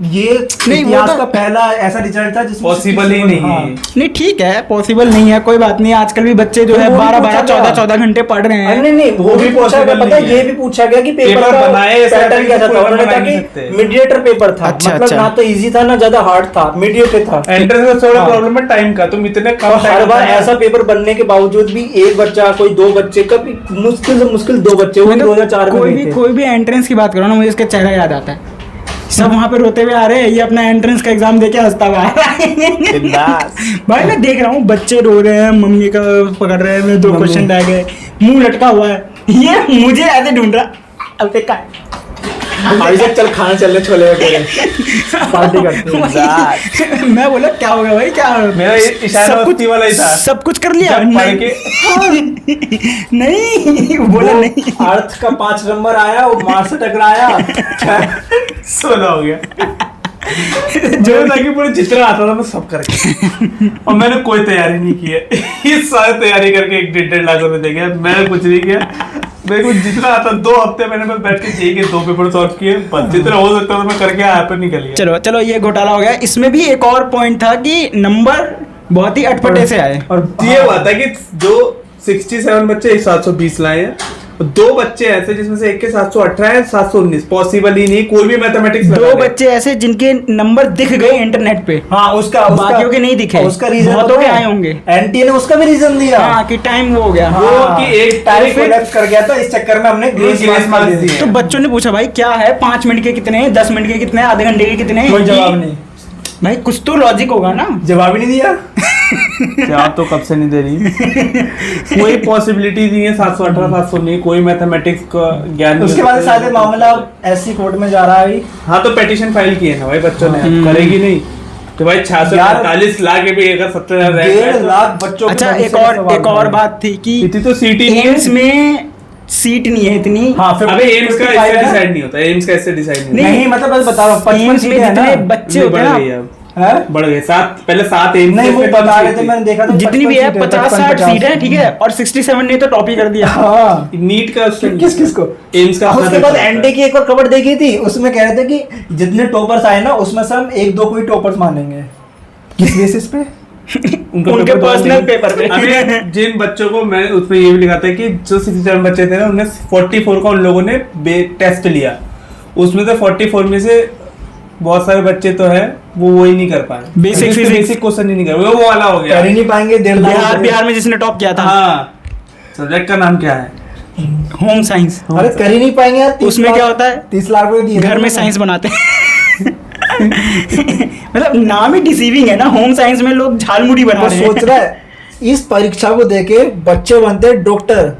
ये नहीं, वो इतिहास तो- का पहला ऐसा रिजल्ट था जिसमें पॉसिबल ही 67, नहीं हाँ। है। नहीं ठीक है, पॉसिबल नहीं है, कोई बात नहीं। आजकल भी बच्चे जो तो है वो भी 12 पूछा 14 गया। 14 घंटे पढ़ रहे अरे हैं। नहीं नहीं, वो भी पूछा गया, possible पता है नहीं ये है। भी पूछा गया कि पेपर पेपर का बनाए ऐसा पैटर्न क्या था, कोई उन्होंने बना कहा नहीं कि सकते। मीडिएटर पेपर था, अच्छा, मतलब अच्छा। ना तो इजी था ना ज्यादा हार्ड था, मीडिएटर था। एंट्रेंस में थोड़ा हाँ। प्रॉब्लम है टाइम का, तुम इतने कम और हर time बार में- ऐसा पेपर बनने के बावजूद भी एक बच्चा, कोई दो बच्चे, कभी मुश्किल से मुश्किल 2 बच्चे, वो भी 2004 में गए थे। कोई भी एंट्रेंस की बात करो ना, मुझे इसका चेहरा याद आता है। सब वहां पे रोते हुए आ रहे हैं, ये अपना एंट्रेंस का एग्जाम देके हंसता हुआ आ रहा है। बिंदास। भाई मैं देख रहा हूँ बच्चे रो रहे हैं, मम्मी का पकड़ रहे हैं, मेरे 2 क्वेश्चन रह गए, मुंह लटका हुआ है, ये मुझे ऐसे ढूंढ रहा। अब देखा भाई साहब चल खाना चलने छोले भटूरे पार्टी करते हैं। मैं बोला क्या हो गया भाई, क्या मेरा ये इशारा उसी वाला ही था। सब कुछ कर लिया। जब पढ़ नहीं। नहीं बोला नहीं। अर्थ का 5 नंबर आया, वो मार से टकराया। 16 हो गया। जो ताकि पूरे जितना आता था मैं सब करके, और मैंने कोई तैयारी नहीं की है। ये सारी तैयारी करके 1-1.5 लाख रुपए दे गया, मैंने कुछ नहीं किया। मेरे को जितना आता 2 हफ्ते मैंने मैं बैठ के जेई के 2 पेपर सॉल्व किए, बस जितना हो सकता था मैं करके आया पर निकल गया। चलो चलो, ये घोटाला हो गया। इसमें भी एक और पॉइंट था कि नंबर बहुत ही अटपटे से आए। और ये हुआ था कि जो 67 बच्चे 720 लाए हैं, 2 बच्चे ऐसे जिसमें से एक के 718 है, 719 पॉसिबल ही नहीं, कोई भी मैथमेटिक्स 2 बच्चे ऐसे जिनके नंबर दिख गए इंटरनेट पे, हाँ उसका बाकियों के नहीं दिखे। उसका रीजन बहुतों के आए होंगे। एनटीए ने उसका भी रीजन दिया। हाँ कि टाइम वो हो गया। हाँ, वो कि एक टाइम फिर- कोलैप्स कर गया था, इस चक्कर में हमने ग्रेस ग्रेस मार्क्स मार्क्स दिए। दिए। तो बच्चों ने पूछा भाई क्या है, 5 मिनट के कितने, 10 मिनट के कितने, आधे घंटे के कितने? कोई जवाब नहीं, भाई कुछ तो लॉजिक होगा ना। जवाब ही नहीं दिया। जवाब तो कब से नहीं दे रही। कोई पॉसिबिलिटी नहीं है 718 719, कोई मैथमेटिक्स का ज्ञान नहीं उसके बाद होता। शायद मामला एससी कोर्ट में जा रहा है अभी। हाँ तो पेटिशन फाइल की है ना भाई बच्चों ने, अब करेगी नहीं तो भाई 645 लाख के भी अगर 70,000 रैंक है 1.5 लाख बच्चों के अच्छा, भविष्य एक का और सवाल एक और है। बात थी कि इतनी तो सीट ही नहीं एम्स है। में सीट नहीं है इतनी। हाँ, अबे एम्स का 55 ऐसे है ना? डिसाइड नहीं होता, एम्स का ऐसे डिसाइड नहीं नहीं मतलब बस बताओ 55 एम्स में सीटें हैं जितने ना? बच्चे नहीं, होते बढ़ हैं गई ना, अब, हैं? बढ़ गए 7, पहले 7 एम्स नहीं वो थे, बता कम रहे थे, सीट मैंने देखा था जितनी भी है 50 60 सीट है, ठीक है, हम्म। और 67 ने तो टॉप ही कर दिया। हाँ, थी। नीट का उससे किस किस को एम्स का अपना उसके बाद पेपर एनटी की एक और खबर देखी थी, उसमें कह रहे थे कि जितने टॉपर्स आए ना उसमें से हम 1-2 को ही टॉपर्स मानेंगे। किस बेसिस पे? उनका उनके पेपर पर्सनल नहीं। पेपर पे। अभी जिन बच्चों को मैंने उसमें ये भी लिखा था कि जो 67 बच्चे थे ना उनमें 44 का उन लोगों ने टेस्ट लिया, उसमें से 44 में से बहुत सारे बच्चे तो है वो ही नहीं कर पाए, Basic physics। बेसिक क्वेश्चन ही नहीं कर पाए, वो वाला हो गया। कर ही नहीं पाएंगे 1.5 लाख। बिहार में जिसने टॉप किया था, हाँ, सब्जेक्ट का नाम क्या है? होम साइंस, अरे कर ही नहीं पाएंगे यार। 30 उसमें लाख- क्या होता है? 30 लाख रुपए दिए घर में साइंस बनाते हैं। मतलब नाम ही डिसीविंग है ना, होम साइंस में लोग झालमुड़ी बना वो रहे हैं। सोच रहा है इस परीक्षा को देके बच्चे बनते हैं डॉक्टर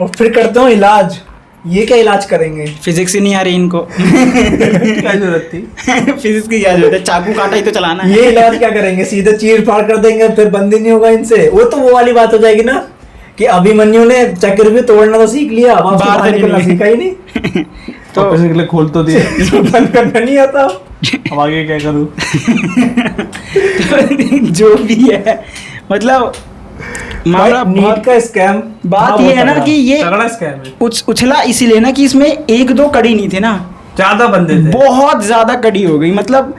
और फिर करते हो इलाज, ये क्या इलाज करेंगे? फिजिक्स ही नहीं आ रही इनको। क्या जरूरत थी? फिजिक्स की क्या जरूरत है, चाकू काटा ही तो चलाना है। ये इलाज क्या करेंगे? सीधे चीर फाड़ कर देंगे, फिर बंदी नहीं होगा इनसे। वो तो वो वाली बात हो जाएगी ना कि अभिमन्यु ने चक्र भी तोड़ना तो सीख लिया, वहां से बाहर बाहर से निकलना नहीं। सीखा ही नहीं। तो पैसे के लिए खोल तो दिए, बंद करना नहीं आता। अब आगे क्या करूँ? जो भी है, मतलब मामला नीट बहुत, का स्कैम। बात ये है ना कि ये तगड़ा स्कैम है, उछला इसीलिए ना कि इसमें 1-2 कड़ी नहीं थे ना, ज्यादा बंदे थे। बहुत ज्यादा कड़ी हो गई। मतलब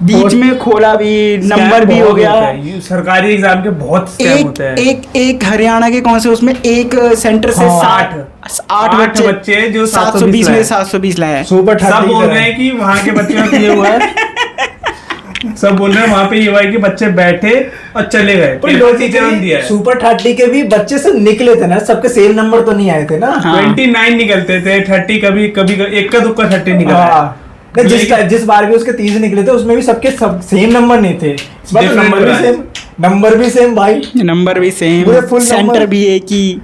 बीच में खोला भी, नंबर भी हो बहुत गया। होता है, ये सरकारी एग्जाम के बहुत स्कैम होते हैं। एक हरियाणा के कौन से उसमें एक सेंटर से हाँ, 8 बच्चे जो 720 में 720 लाए हैं। सुपर सब ठाटी बोल रहे हैं कि वहां के बच्चों का ये हुआ है। सब बोल रहे हैं वहां पे ये हुआ है कि बच्चे बैठे और चले गए, पेपर टीचर ने दिया है। सुपर 30 के भी बच्चे सब निकले थे ना, सबके सेम नंबर तो नहीं आए थे ना। हाँ। 29 निकलते थे, 30 कभी कभी इक्का दुक्का 30 निकला है। हाँ। नहीं, जिस बार भी उसके 30 निकले थे उसमें भी सबके सब सेम नंबर नहीं थे। इस बार तो Different नंबर भी रहा है। सेम, नंबर भी सेम भाई। नंबर भी सेम, पूरे full सेंटर number। भी एक ही।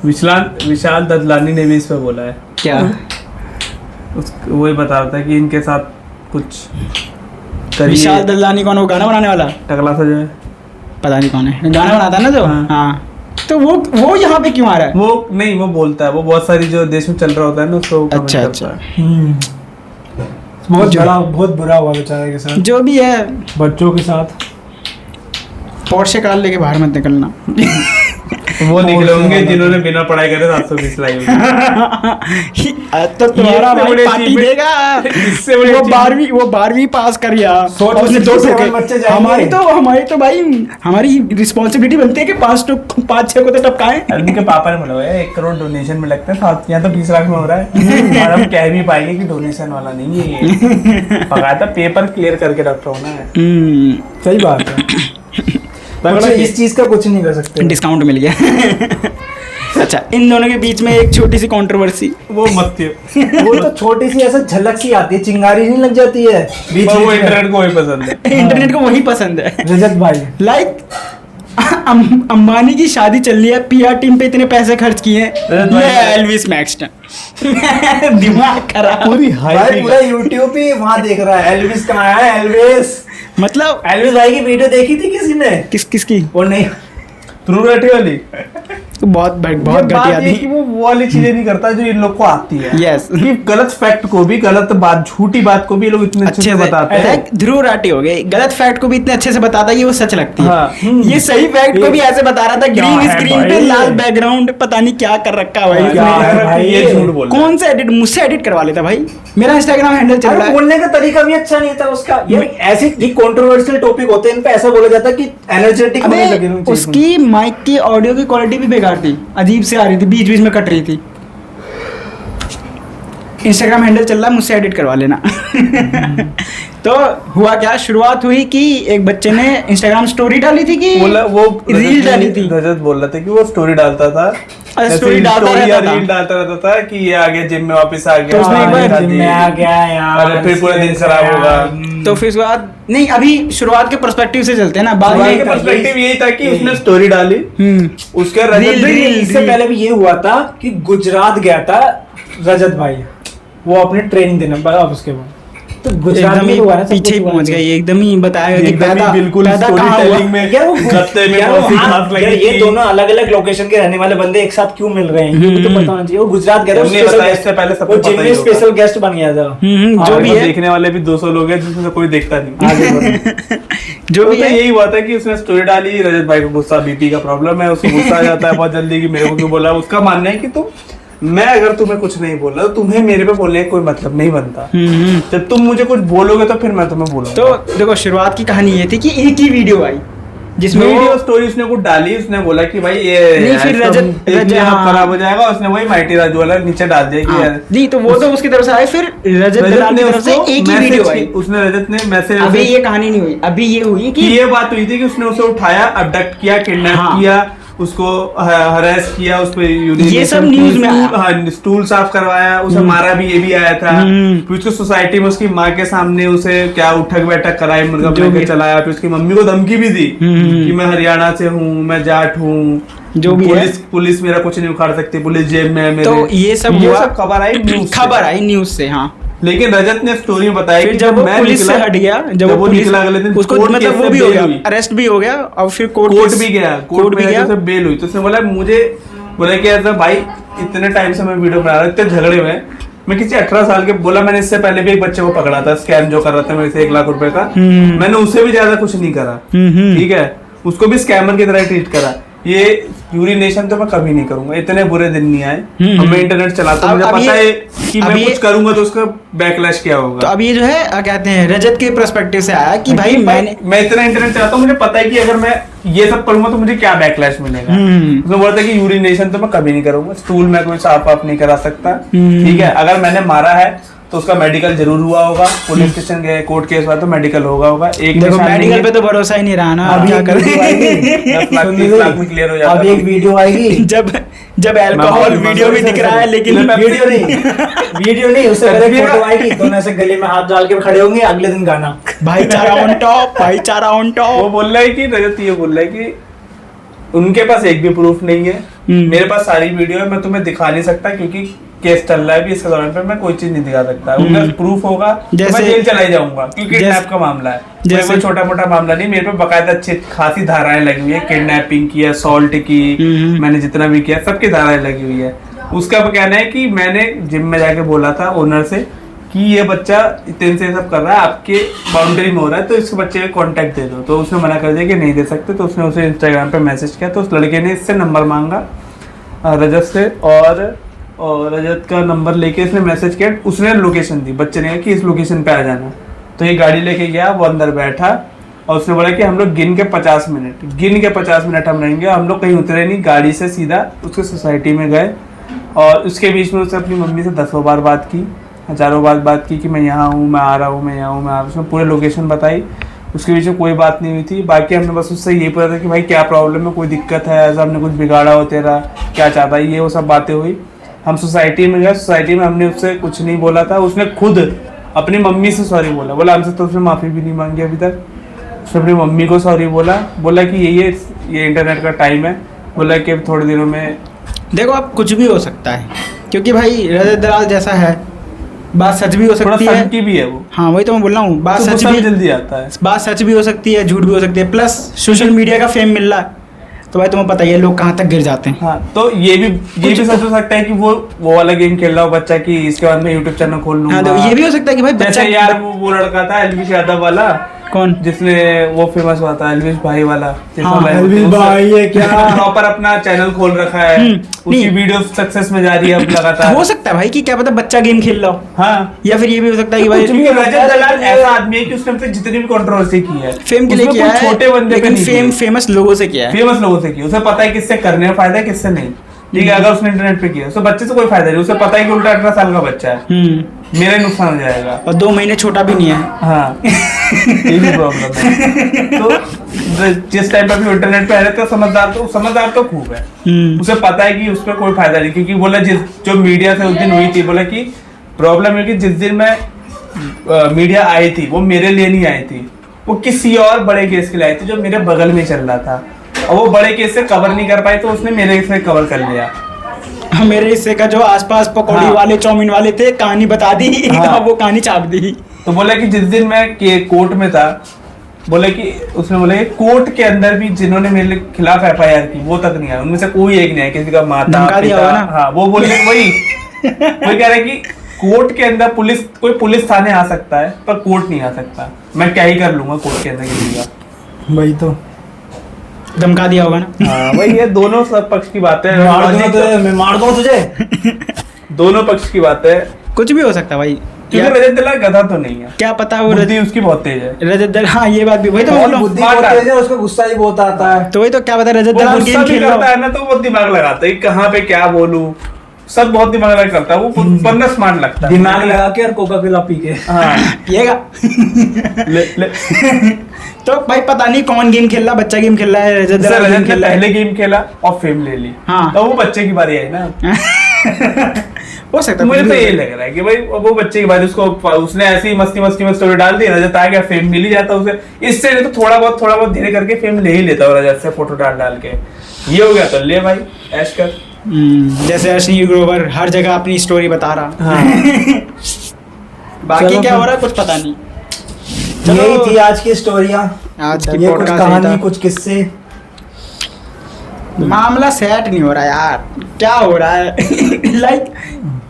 विशाल ददलानी ने भी इस पे बोला है। क्या वही बता रहा था कि इनके साथ कुछ विशाल दल्लानी कौन है, वो गाना बनाने वाला? टकला सा जो है, पता नहीं कौन है, गाना बनाता है ना जो। हाँ तो वो यहाँ पे क्यों आ रहा है? वो नहीं, वो बोलता है, वो बहुत सारी जो देश में चल रहा होता है ना उसको comment अच्छा करता है। बहुत बुरा हुआ बेचारे के साथ, जो भी है। बच्चों के साथ। पोर्शे कार लेके बाहर मत निकलना। वो निकले होंगे जिन्होंने बिना पढ़ाई करे 720 लाई होगी। तो तुम्हारा इससे भाई बड़ी पार्टी achievement- देगा। इससे बड़ी वो achievement- 12वीं पास कर गया, सोच और उसने 2 उसके ठोके। 7 बच्चे जाएंगे। हमारी तो भाई हमारी रिस्पॉन्सिबिलिटी बनती है कि 5-6 को तो टपकाएं। उनके पापा ने बोला हुआ है 1 करोड़ डोनेशन में लगता है, साथ यहाँ तो 20 लाख में हो रहा है। और हम कह भी पाएंगे कि डोनेशन वाला नहीं है ये, पकाया था पेपर क्लियर करके डॉक्टर होना है। सही बात है। बच्चे इस चीज का कुछ नहीं कर सकते। डिस्काउंट मिल गया। अच्छा, इन दोनों के बीच में एक छोटी सी कंट्रोवर्सी। वो मत थी, वो तो छोटी सी ऐसा झलक सी आती है, चिंगारी नहीं लग जाती है बीच पर वो में। इंटरनेट को वही पसंद है। इंटरनेट को वही पसंद है। रजत भाई लाइक अंबानी की शादी चल रही है, पीआर टीम पे इतने पैसे खर्च किए रजत भाई- ये एल्विस मैक्सटन। दिमाग खराब। पूरी भाई पूरा यूट्यूब ही वहाँ देख रहा है, एल्विस कहाँ है एल्विस। मतलब एल्विस भाई की वीडियो देखी थी किसी ने? किसकी? वो नहीं, ट्रू बैठी वाली बहुत बात घटिया ये थी। कि वो वाली चीजें नहीं करता जो इन लोग को आती है। Yes. कि गलत फैक्ट को भी, गलत बात, झूठी बात को भी ये लोग इतने अच्छे से बताते हैं। लाइक ध्रुव राठी हो गए, गलत फैक्ट को भी इतने अच्छे से बताता है कि वो सच लगती है। हाँ। ये सही फैक्ट को भी ऐसे बता रहा था, क्या ग्रीन है स्क्रीन पे भाई? लाल बैकग्राउंड, पता नहीं क्या कर रखा है भाई क्या इसने। है भाई? ये झूठ बोल रहा है। कौन सा एडिट? मुझसे एडिट करवा लेता भाई, मेरा इंस्टाग्राम हैंडल चल रहा अरे है। बोलने का तरीका भी अच्छा नहीं था उसका। ये ऐसे ही कंट्रोवर्शियल टॉपिक होते हैं, इन पे ऐसा बोला जाता है कि एनर्जेटिक होने लगे अबे उन चीज़ों उसकी माइक की ऑडियो की क्वालिटी भी बेकार थी, अजीब से आ रही थी, बीच बीच में कट रही थी। इंस्टाग्राम हैंडल चल रहा है, मुझसे एडिट करवा लेना। तो हुआ क्या, शुरुआत हुई कि एक बच्चे ने इंस्टाग्राम स्टोरी डाली थी कि बोला वो रील डाली थी। रजत बोल रहा था कि वो स्टोरी डालता था, अच्छा, स्टोरी डालता स्टोरी या रहता था। रील डालता रहता था कि ये आ गया जिम में वापस आ गया, तो उसने एक बार जिम में आ गया यार, अरे फिर पूरा दिन खराब होगा। तो फिर उसके बाद नहीं, अभी शुरुआत के पर्सपेक्टिव से चलते हैं ना, बाद शुरुआत में का पर्सपेक्टिव यही था कि उसने स्टोरी डाली, उसके रजत रील- ने इससे पहले भी ये हुआ था कि गुजरात गया था रजत भाई, वो अपने ट्रेनिंग देने अब उसके बाद तो गुजरात एकदम में ही हुआ ना, सब पीछे ही कुछ पहुंच हुआ। गए, एकदम ही बताया कि एकदम ही पैदा बिल्कुल पैदा स्टोरी कहाँ हुआ? टेलिंग में यार वो गत्ते में यार कौन सी वो- घास लगी यार ये थी। दोनों अलग अलग लोकेशन के रहने वाले बंदे एक साथ क्यों मिल रहे हैं, ये भी तो पता होना चाहिए। वो गुजरात गया था, हमने special बताया guest- इससे पहले सबको वो पता जिम ही में होगा। स्पेशल गेस्ट बन गया था। जो और भी वो है, देखने वाले भी 200 लोग हैं जिसमें से कोई देखता नहीं। आगे बढ़ो। जो भी तो है, यही हुआ था कि उसने स्टोरी डाली, रजत भाई को गुस्सा, बीपी का प्रॉब्लम है, उसको गुस्सा आ जाता है बहुत जल्दी कि मेरे को क्यों बोला। उसका मानना है कि मैं अगर तुम्हें कुछ नहीं बोला तो तुम्हें मेरे पे बोलने का कोई मतलब नहीं बनता। जब तुम मुझे कुछ बोलोगे तो फिर मैं तुम्हें बोलूंगा। तो देखो शुरुआत की कहानी ये थी कि एक ही वीडियो आई जिसमें वीडियो वो स्टोरी उसने कुछ डाली, उसने बोला कि भाई ये नहीं, फिर रजत हाँ, खराब हो जाएगा, उसने वही माइटी राजू वाला नीचे डाल दिया कि हाँ, यार नहीं तो वो तो उसकी तरफ से आए, फिर रजत दलाल की तरफ से उसको एक ही message वीडियो की- आई। उसने रजत ने मैसेज अभी ये कहानी नहीं हुई, अभी ये हुई कि कि ये बात हुई थी कि उसने उसे उठाया, अबडक्ट किया, किडनैप हाँ। किया, उसको हरेस किया, उस पे ये सब न्यूज़ में आया। हाँ, स्टूल साफ करवाया, उसे मारा भी, ये भी आया था। फिर उसको सोसाइटी में उसकी माँ के सामने उसे क्या उठक बैठक कराई, मुर्गा जो बना के भी- चलाया। फिर उसकी मम्मी को धमकी भी दी कि मैं हरियाणा से हूँ, मैं जाट हूँ, जो भी है। पुलिस मेरा कुछ नहीं उखाड़ सकती, पुलिस जेब में है मेरे। तो ये सब हुआ, खबर आई न्यूज़ से। खबर आई न्यूज से। हाँ, लेकिन रजत ने स्टोरी में बताया फिर कि जब वो मैं पुलिस से निकला- हट गया, जब वो पुलिस निकला अगले दिन उसको कोर्ट मतलब केस वो से भी हो बेल गया, हुई। अरेस्ट भी हो गया और फिर कोर्ट केस- भी गया, कोर्ट भी गया। तो बेल हुई। तो उसने बोला मुझे बोला कि ऐसा भाई इतने टाइम से मैं वीडियो बना रहा हूँ, इतने झगड़े में मैं किसी 18 साल के, बोला मैंने इससे पहले भी एक बच्चे को पकड़ा था, स्कैम जो कर रहा था मेरे से 1 लाख रुपए का, मैंने उससे भी ज्यादा कुछ नहीं करा, ठीक है, उसको भी स्कैमर की तरह ट्रीट करा। ये यूरिनेशन तो मैं कभी नहीं करूंगा, इतने बुरे दिन नहीं आए। और मैं इंटरनेट चलाता हूँ, मुझे अब पता ये- है कि अब मैं ये- कुछ करूंगा तो उसका बैकलैश क्या तो होगा। अब ये जो है कहते हैं रजत के पर्सपेक्टिव से आया कि भाई मैं इतना इंटरनेट चलाता हूँ, मुझे पता है कि अगर मैं ये सब करूंगा तो मुझे क्या बैकलैश मिलेगा। उसने बोला था कि यूरिनेशन तो मैं कभी नहीं करूंगा, स्टूल में कोई साफ वाफ नहीं करा सकता, ठीक है, अगर मैंने मारा है तो उसका मेडिकल जरूर हुआ होगा, पुलिस स्टेशन गए, कोर्ट केस हुआ तो मेडिकल होगा। एक देखो निशान मेडिकल नहीं पे है, तो भरोसा ही नहीं रहा ना, अभी क्या एक करें। वीडियो आएगी। 10 लाख 30 लाख में क्लियर हो जाता अभी है। एक वीडियो आएगी। जब अल्कोहल मैं- वीडियो में दिख रहा है लेकिन वीडियो नहीं, उससे पहले फोटो आएगी, दोनों ऐसे गले में हाथ डाल के खड़े होंगे, अगले दिन गाना। भाईचारा ऑन टॉप, भाईचारा ऑन वो टॉप। बोल रहा है कि रजत ये बोल रहा है कि उनके पास एक भी प्रूफ नहीं है, मेरे पास सारी वीडियो है, मैं तुम्हें दिखा नहीं सकता क्योंकि केस चल रहा है अभी इसके दौरान पे मैं कोई चीज नहीं दिखा सकता। उनका प्रूफ होगा तो मैं जैसे- जेल चला ही जाऊंगा, क्योंकि किडनैप का मामला है, कोई छोटा मोटा मामला नहीं। मेरे पे बकायदा अच्छी खासी धाराएं लगी हुई है, किडनैपिंग की, असॉल्ट की, मैंने जितना भी किया सबकी धाराएं लगी हुई है। उसका कहना है कि मैंने जिम में जाके बोला था ओनर से कि ये बच्चा इतने से सब कर रहा है, आपके बाउंड्री में हो रहा है, तो इस बच्चे का कांटेक्ट दे दो। तो उसने मना कर दिया कि नहीं दे सकते। तो उसने उसे इंस्टाग्राम पे मैसेज किया, तो उस लड़के ने इससे नंबर मांगा रजत से, और रजत का नंबर लेके इसने मैसेज किया। उसने लोकेशन दी, बच्चे ने कहा कि इस लोकेशन पे आ जाना। तो ये गाड़ी लेके गया, वो अंदर बैठा और उसने बोला कि हम लोग गिन के 50 मिनट हम रहेंगे। हम लोग कहीं उतरे नहीं, गाड़ी से सीधा उसके सोसाइटी में गए और उसके बीच में उसने अपनी मम्मी से 10 बार बात की, हजारों बात की कि मैं यहाँ हूँ, मैं आ रहा हूँ, मैं यहाँ हूँ, मैं आ रहा हूँ। उसने पूरे लोकेशन बताई, उसके बीच में कोई बात नहीं हुई थी। बाकी हमने बस उससे ये पूछा था कि भाई क्या प्रॉब्लम है, कोई दिक्कत है, ऐसा हमने कुछ बिगाड़ा हो तेरा, क्या चाहता है, ये वो सब बातें हुई। हम सोसाइटी में गए, सोसाइटी में हमने उससे कुछ नहीं बोला था। उसने खुद अपनी मम्मी से सॉरी बोला हमसे तो उसने माफ़ी भी नहीं मांगी अभी तक। उसने अपनी मम्मी को सॉरी बोला कि ये इंटरनेट का टाइम है, बोला कि थोड़े दिनों में। देखो अब कुछ भी हो सकता है, क्योंकि भाई रजत दलाल जैसा है, बात सच भी हो थोड़ा सकती है। की भी है वो। हाँ वही तो मैं बोल रहा हूँ, बात तो सच गुस्सा भी जल्दी आता है। बात सच भी हो सकती है, झूठ भी हो सकती है, प्लस सोशल मीडिया का फेम मिल रहा है, तो भाई तुम्हें पता ही है लोग कहाँ तक गिर जाते हैं। हाँ, तो ये भी सच हो सकता है कि वो वाला गेम खेल रहा हो बच्चा, कि इसके बाद मैं यूट्यूब चैनल खोल लूंगा। हाँ तो ये भी हो सकता है कि भाई बच्चा जैसे यार वो लड़का था एलविश यादव वाला, कौन जिसने वो फेमस हुआ था, एलविश भाई वाला। हाँ, एलविश भाई ये क्या प्रॉपर अपना चैनल खोल रखा है, उसकी नहीं। वीडियो सक्सेस में जा रही है अब लगातार। हो सकता है भाई कि क्या पता बच्चा गेम खेल रहा हो, हाँ, या फिर ये भी हो सकता है कि भाई क्योंकि रजत दलाल ऐसा आदमी है कि उसने अब तक जितनी भी कंट्रोवर्सी की है फेम के लिए उसमें किया कोई है, छोटे बंदे पे लेकिन नहीं फेमस लोगों से किया है। फेमस लोगों से की, उसे पता है किससे करने में फायदा है किससे नहीं। ठीक है, अगर उसने इंटरनेट पे किया तो बच्चे से कोई फायदा नहीं, उसे पता है कि उल्टा 18 साल का बच्चा है, मेरा ही नुकसान हो जाएगा। और 2 महीने छोटा भी नहीं है। हाँ, ये भी प्रॉब्लम है। तो जिस टाइम पे भी इंटरनेट पे आ रहे थे, समझदार तो खूब है। उसे पता है कि उसमें कोई फायदा नहीं, क्योंकि बोला जो मीडिया से उस दिन हुई थी, बोला कि प्रॉब्लम है कि जिस दिन मैं मीडिया आई थी वो मेरे लिए नहीं आई थी, वो किसी और बड़े केस के लिए आई थी जो मेरे बगल में चल रहा था, और वो बड़े केस से कवर नहीं कर पाई, तो उसने मेरे से कवर कर लिया। मेरे हिस्से का जो आसपास पकौड़ी हाँ। वाले चाउमीन वाले थे, कहानी बता दी। हाँ। वो कहानी छाप दी। तो बोला कि जिस दिन मैं कोर्ट में था, बोले कि उसने बोला कि कोर्ट के अंदर भी जिन्होंने मेरे खिलाफ FIR की वो तक नहीं आया, उनमें से कोई एक नहीं आया, किसी का माता धमका दिया पिता। होगा ना? हाँ, वो बोले वही कह रहा है कि कोर्ट के अंदर कोई पुलिस थाने आ सकता है पर कोर्ट नहीं आ सकता, मैं क्या ही कर लूंगा कोर्ट के अंदर किसी का। वही तो धमका दिया होगा ना। हाँ, वही है, दोनों सब पक्ष की बातें हैं। मैं मार दूंगा तुझे। दोनों पक्ष की बातें है, कुछ भी हो सकता है भाई, क्योंकि रजत दलाल गधा तो नहीं है, क्या पता वो बुद्धि उसकी बहुत तेज है। रजत दलाल, हाँ ये बात भी, वही तो बोल रहा हूँ। बुद्धि बहुत तेज है, उसको गुस्सा ही बहुत आता है। तो वही तो, क्या पता रजत वो दलाल गुस्सा गेम भी खेल रहा करता हो। है ना, तो वो दिमाग लगाता है कि कहाँ पे क्या बोलूं, सब बहुत दिमाग लगा करता है, वो बंदा स्मार्ट लगता है। दिमाग लगा के और कोका कोला पी के। हाँ, पिएगा। ले। तो भाई पता नहीं कौन गेम खेल रहा, बच्चा गेम खेल रहा है, रजत जैसे दलाल गेम रजत ने खेल रहा है। पहले गेम खेला और फेम ले ली, हाँ। तो वो बच्चे की बारी आई ना। हो सकता है, मुझे कुछ तो भी हो यही सकता लग रहा है कि भाई वो बच्चे की बारी, उसने ऐसी मस्ती में स्टोरी डाल दी, रजत आ गया, फेम मिल ही जाता उसे। इससे नहीं तो थोड़ा बहुत धीरे करके फेम ले ही लेता है रजत से, फोटो डाल के। ये हो गया तो ले भाई ऐश कर। जैसे अश्विनी ग्रोवर हर जगह अपनी स्टोरी बता रहा। हाँ। बाकी चलो क्या फिर। हो रहा है कुछ पता नहीं। यही थी आज की स्टोरियाँ, आज की ये कुछ podcast यही कहानी था। कुछ किस्से। मामला सेट नहीं हो रहा यार, क्या हो रहा है। लाइक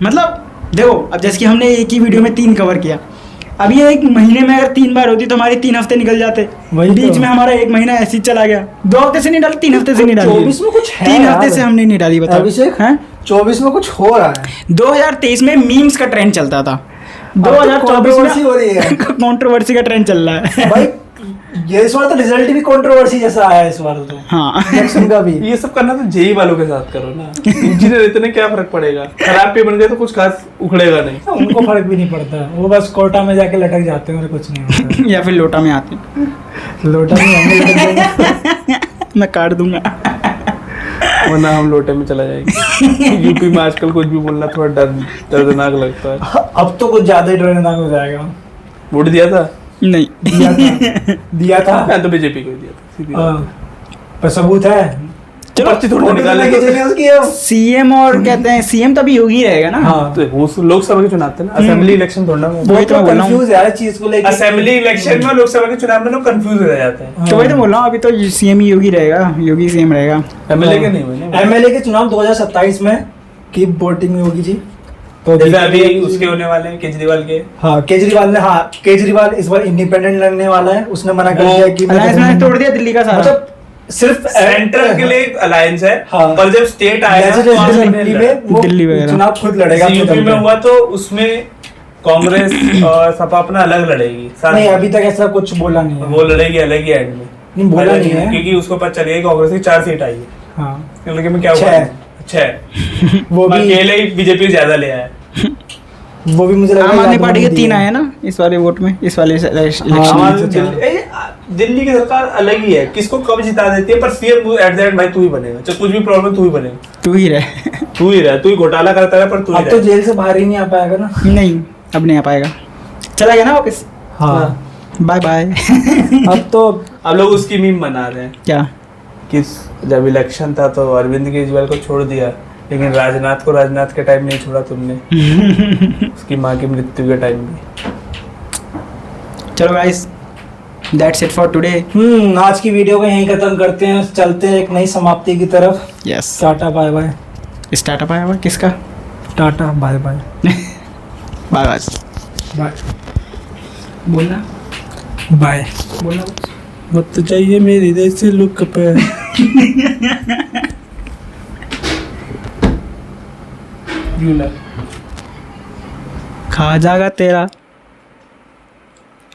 मतलब देखो, अब जैसे कि हमने एक ही वीडियो में 3 कवर किया, अब ये 1 महीने में अगर 3 बार होती तो हमारे 3 हफ्ते निकल जाते। वही बीच तो। में हमारा 1 महीना ऐसे ही चला गया। 2 हफ्ते से नहीं डाली, 3 हफ्ते से नहीं डाली। 24 में कुछ है 3 यार। हफ्ते से हमने नहीं डाली, बताओ। अभिषेक हैं? 24 में कुछ हो रहा है। 2023 में मीम्स का ट्रेंड चलता था, अब तो 2024 controversy हो रही है। में कंट्रोवर्सी का ट्रेंड चल रहा है। भाई ये इस बार तो रिजल्ट भी कंट्रोवर्सी जैसा आया इस बार तो, हाँ। इलेक्शन का भी। ये सब करना तो जेई वालों के साथ करो ना, इंजीनियर इतने क्या फर्क पड़ेगा, खराब पे बन गए तो कुछ खास उखड़ेगा नहीं। उनको फर्क भी नहीं पड़ता, वो बस कोटा में जाके लटक जाते हैं और कुछ नहीं होता। या फिर लोटा में आते, लोटा में हमें लटक जाएंगे। मैं काट दूंगा। वरना हम लोटे में चला जाएंगे। यूपी में आजकल कुछ भी बोलना थोड़ा दर्दनाक लगता है। अब तो कुछ ज्यादा ही डरनाक हो जाएगा। वोट दिया था? नहीं, दिया था मैं तो बीजेपी को ही दिया था, सीधी बात। पर सबूत है। चलो पर्ची थोड़ी फोटो निकाल लेके चले उसकी अब। सीएम और कहते हैं सीएम तभी योगी रहेगा ना। हाँ तो वो लोकसभा के चुनाव थे ना, असेंबली इलेक्शन थोड़ा ना। वही तो मैं बोल रहा हूँ। कंफ्यूज है यार चीज को लेके। असेंबली इलेक्शन में लोकसभा के चुनाव में लोग कंफ्यूज हो जाते हैं। तो वही तो बोल रहा हूँ, अभी तो सीएम ही योगी रहेगा, योगी सीएम रहेगा। एमएलए के नहीं हुए ना। एमएलए के चुनाव 2027 में की वोटिंग में होगी जी। तो जैसे देखिए अभी उसके होने वाले हैं केजरीवाल के। हाँ केजरीवाल इस बार इंडिपेंडेंट लड़ने वाला है। उसने मना कर वो दिया कि मैं अलायंस मैंने तोड़ दिया दिल्ली का सारा। मतलब सिर्फ सेंटर के लिए अलायंस है, हाँ। पर जब स्टेट आया Legislative Assembly में वो दिल्ली वगैरह। चुनाव खुद लड़ेगा अपने यूपी दम में पे। हुआ तो उसमें कांग्रेस और सपा अपना अलग लड़ेगी। नहीं अभी तक ऐसा कुछ बोला नहीं है। वो लड़ेगी अलग ही एंड में। नहीं बोला नहीं है। क्योंकि उसको पता चल गया कांग्रेस की 4 सीट आई है। हाँ लेकिन में क्या हुआ? 6 वो भी अकेले ही बीजेपी ज्यादा ले आया। वो भी मुझे लगा आम आदमी यादव पार्टी ने के दिए। 3 आए ना इस वाले वोट में, इस वाले इलेक्शन हमारे में। दिल्ली की सरकार अलग ही है, किसको कब जिता देती है, पर सीएम एट द एंड भाई तू ही बनेगा, चाहे कुछ भी प्रॉब्लम तू ही बनेगा। तू ही रहे। तू ही रह, तू ही घोटाला करता है, पर तू ही अब तो रह। जेल से बाहर ही नहीं आ पाएगा ना। नहीं अब नहीं आ पाएगा, चला गया ना वापस। हाँ बाय बाय। अब तो अब लोग उसकी मीम बना रहे हैं क्या? कि जब इलेक्शन था तो अरविंद केजरीवाल को छोड़ दिया, लेकिन राजनाथ को राजनाथ के टाइम नहीं छोड़ा तुमने, उसकी माँ की मृत्यु के टाइम भी। चलो guys, that's it for today. आज की वीडियो को यहीं खत्म करते हैं। चलते हैं एक नई समाप्ति की तरफ। Yes, tata bye bye. Startup आया हुआ किसका? Tata bye bye. Bye bye. Bye बोलना बाय। बोलना मत चाहिए मेरी जैसे लुक पे। खा जाएगा तेरा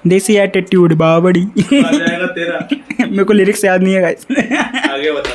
देसी एटीट्यूड बाबड़ी। आ जाएगा तेरा। मेरे को लिरिक्स याद नहीं है गाइस। आगे बता।